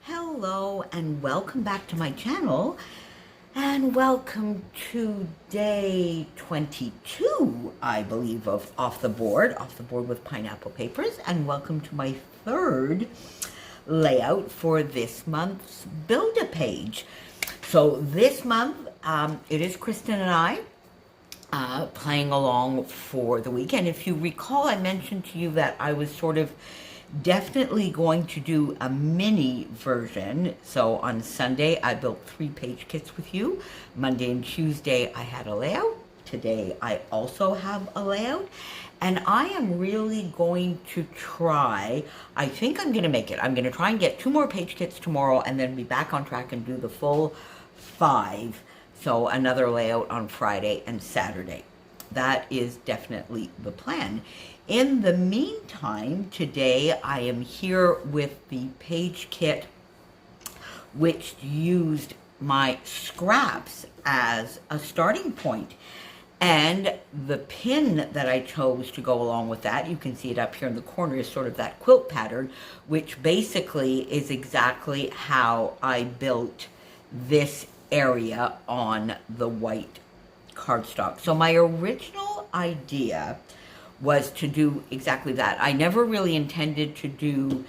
Hello and welcome back to my channel, and welcome to day 22, I believe, of Off the Board with Pineapple Papers, and welcome to my third layout for this month's Build-A-Page. So this month, it is Kristin and I playing along for the weekend. If you recall, I mentioned to you that I was sort of definitely going to do a mini version. So on Sunday, I built 3-page kits with you. Monday and Tuesday, I had a layout. Today, I also have a layout. And I am really going to try, I think I'm going to make it. I'm going to try and get 2 more page kits tomorrow and then be back on track and do the full 5. So another layout on Friday and Saturday. That is definitely the plan. In the meantime, today I am here with the page kit which used my scraps as a starting point. And the pin that I chose to go along with that, you can see it up here in the corner, is sort of that quilt pattern, which basically is exactly how I built this area on the white cardstock. So my original idea was to do exactly that. I never really intended to do,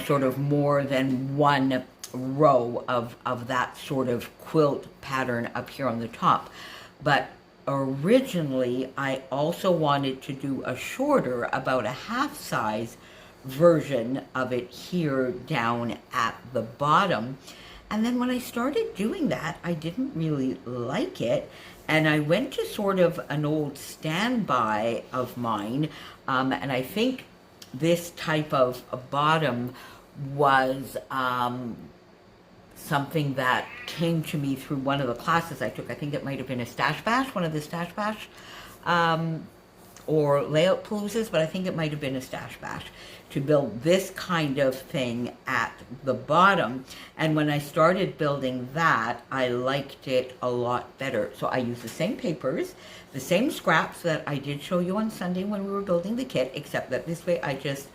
sort of more than one row of that sort of quilt pattern up here on the top. But originally, I also wanted to do a shorter, about a half size version of it here down at the bottom. And then when I started doing that, I didn't really like it. And I went to sort of an old standby of mine. And I think this type of a bottom was something that came to me through one of the classes I took. I think it might have been a Stash Bash, one of the Stash Bash or layout paloozas, but I think it might have been a Stash Bash, to build this kind of thing at the bottom. And when I started building that, I liked it a lot better. So I used the same papers, the same scraps that I did show you on Sunday when we were building the kit, except that this way I just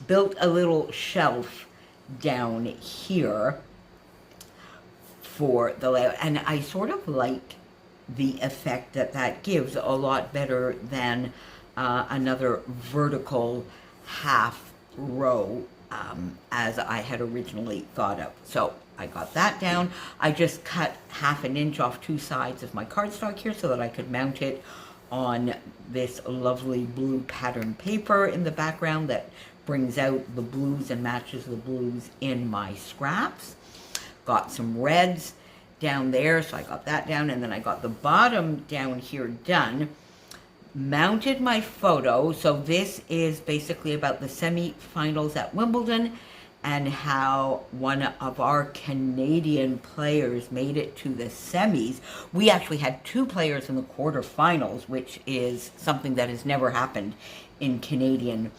built a little shelf down here for the layout. And I sort of like the effect that that gives a lot better than another vertical half row as I had originally thought of. So I got that down. I just cut 1/2 inch off 2 sides of my cardstock here so that I could mount it on this lovely blue pattern paper in the background that brings out the blues and matches the blues in my scraps. Got some reds down there, so I got that down, and then I got the bottom down here done. Mounted my photo. So this is basically about the semi-finals at Wimbledon and how one of our Canadian players made it to the semis. We actually had 2 players in the quarterfinals, which is something that has never happened in Canadian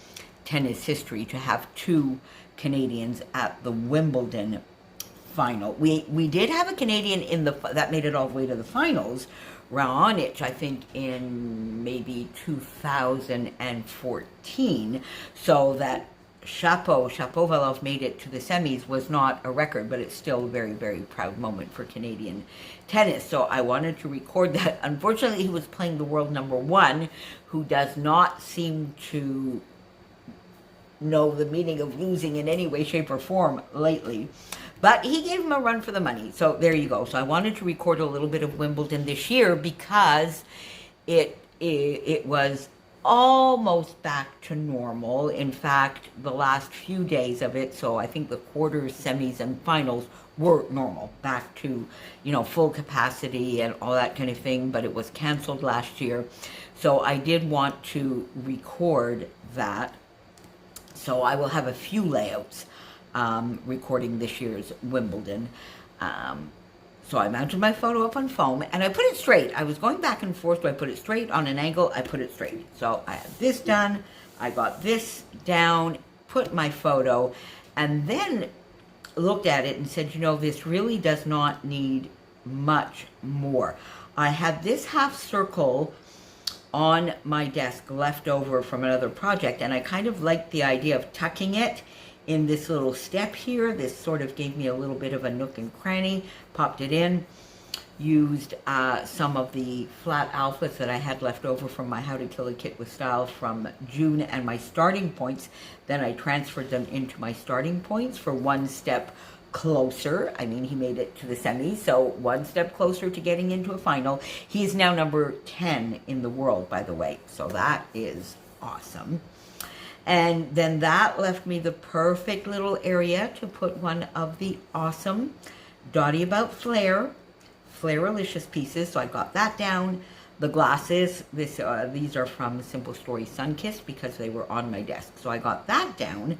tennis history, to have 2 Canadians at the Wimbledon final. We did have a Canadian in that made it all the way to the finals, Raonic, I think in maybe 2014. So that Shapovalov made it to the semis was not a record, but it's still a very, very proud moment for Canadian tennis. So I wanted to record that. Unfortunately, he was playing the world #1, who does not seem to know the meaning of losing in any way, shape, or form lately. But he gave him a run for the money. So there you go. So I wanted to record a little bit of Wimbledon this year because it was almost back to normal. In fact, the last few days of it, so I think the quarters, semis, and finals were normal, back to, full capacity and all that kind of thing, but it was canceled last year. So I did want to record that. So I will have a few layouts recording this year's Wimbledon. So I mounted my photo up on foam and I put it straight. I was going back and forth. Do I put it straight on an angle? I put it straight. So I had this done. I got this down, put my photo, and then looked at it and said, this really does not need much more. I had this half circle on my desk left over from another project, and I kind of liked the idea of tucking it in this little step here. This sort of gave me a little bit of a nook and cranny. Popped it in. Used some of the flat alphas that I had left over from my How to Kill a Kit with Style from June and my starting points. Then I transferred them into my starting points for one step closer. I mean, he made it to the semis, so one step closer to getting into a final. He is now number 10 in the world, by the way, so that is awesome. And then that left me the perfect little area to put one of the awesome Dotty About Flairalicious pieces, so I got that down. The glasses, these are from Simple Story Sunkissed because they were on my desk, so I got that down.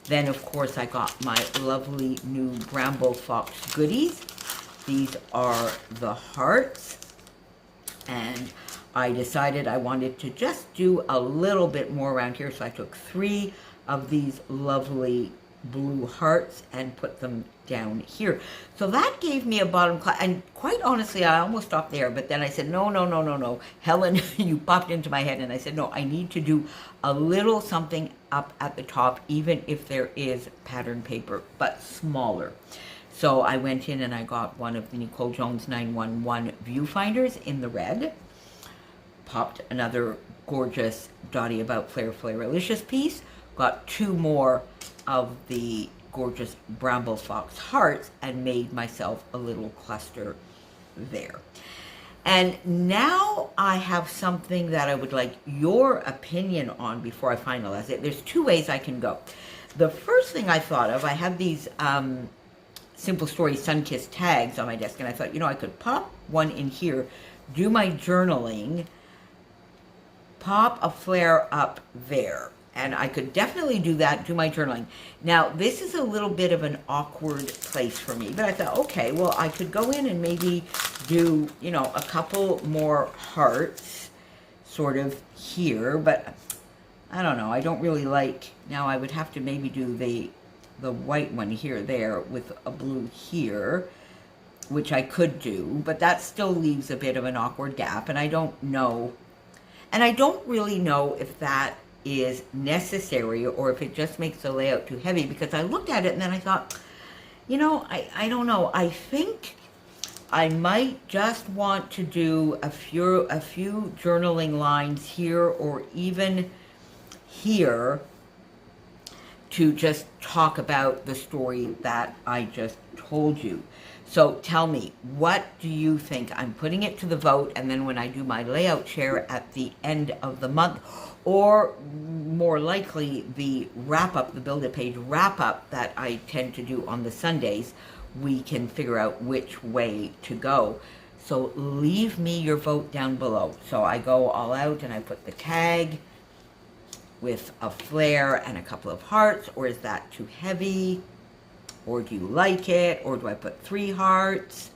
Then, of course, I got my lovely new Bramble Fox goodies. These are the hearts, and I decided I wanted to just do a little bit more around here, so I took 3 of these lovely blue hearts and put them down here. So that gave me a bottom class, and quite honestly, I almost stopped there, but then I said, no. Helen, you popped into my head, and I said, no, I need to do a little something up at the top, even if there is pattern paper, but smaller. So I went in and I got one of the Nicole Jones 911 viewfinders in the red, popped another gorgeous Dotty About Flairalicious piece, got 2 more of the gorgeous Bramble Fox hearts, and made myself a little cluster there. And now I have something that I would like your opinion on before I finalize it. There's 2 ways I can go. The first thing I thought of, I have these Simple Story Sunkissed tags on my desk, and I thought, you know, I could pop one in here, do my journaling, pop a flare up there. And I could definitely do that, do my journaling. Now, this is a little bit of an awkward place for me, but I thought, okay, well, I could go in and maybe do, you know, a couple more hearts sort of here, but I don't know. I don't really like, now I would have to maybe do the white one here, there, with a blue here, which I could do, but that still leaves a bit of an awkward gap, and I don't know. And I don't really know if that is necessary or if it just makes the layout too heavy, because I looked at it and then I thought, you know, I don't know. I think I might just want to do a few journaling lines here or even here to just talk about the story that I just told you. So tell me, what do you think? I'm putting it to the vote, and then when I do my layout share at the end of the month, or more likely the wrap-up, the Build-A-Page wrap-up that I tend to do on the Sundays, we can figure out which way to go. So leave me your vote down below. So I go all out and I put the tag with a flare and a couple of hearts, or is that too heavy? Or do you like it? Or do I put 3 hearts?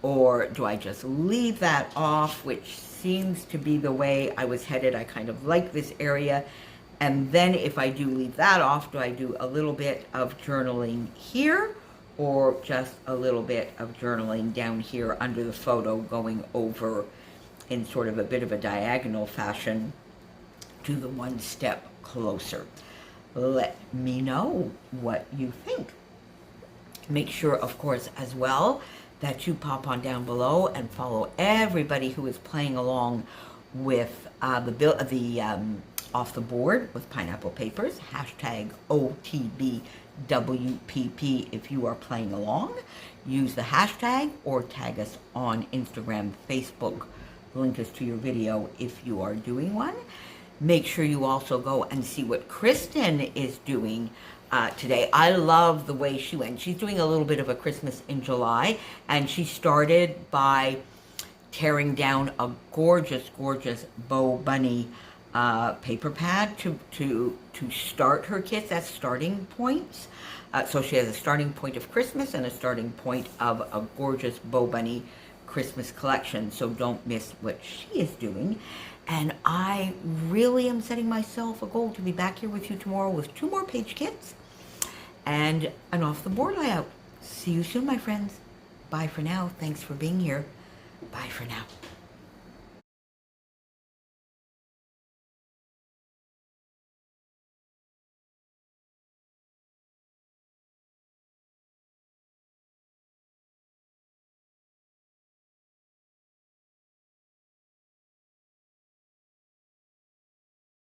Or do I just leave that off, which seems to be the way I was headed. I kind of like this area. And then if I do leave that off, do I do a little bit of journaling here, or just a little bit of journaling down here under the photo, going over in sort of a bit of a diagonal fashion to the one step closer? Let me know what you think. Make sure, of course, as well, that you pop on down below and follow everybody who is playing along with the Off the Board with Pineapple Papers, hashtag OTBWPP if you are playing along. Use the hashtag or tag us on Instagram, Facebook, link us to your video if you are doing one. Make sure you also go and see what Kristin is doing today. I love the way she went. She's doing a little bit of a Christmas in July, and she started by tearing down a gorgeous, gorgeous Bow Bunny paper pad to start her kits. That's starting points. So she has a starting point of Christmas and a starting point of a gorgeous Bow Bunny Christmas collection. So don't miss what she is doing. And I really am setting myself a goal to be back here with you tomorrow with 2 more page kits and an Off the Board layout. See you soon, my friends. Bye for now. Thanks for being here. Bye for now.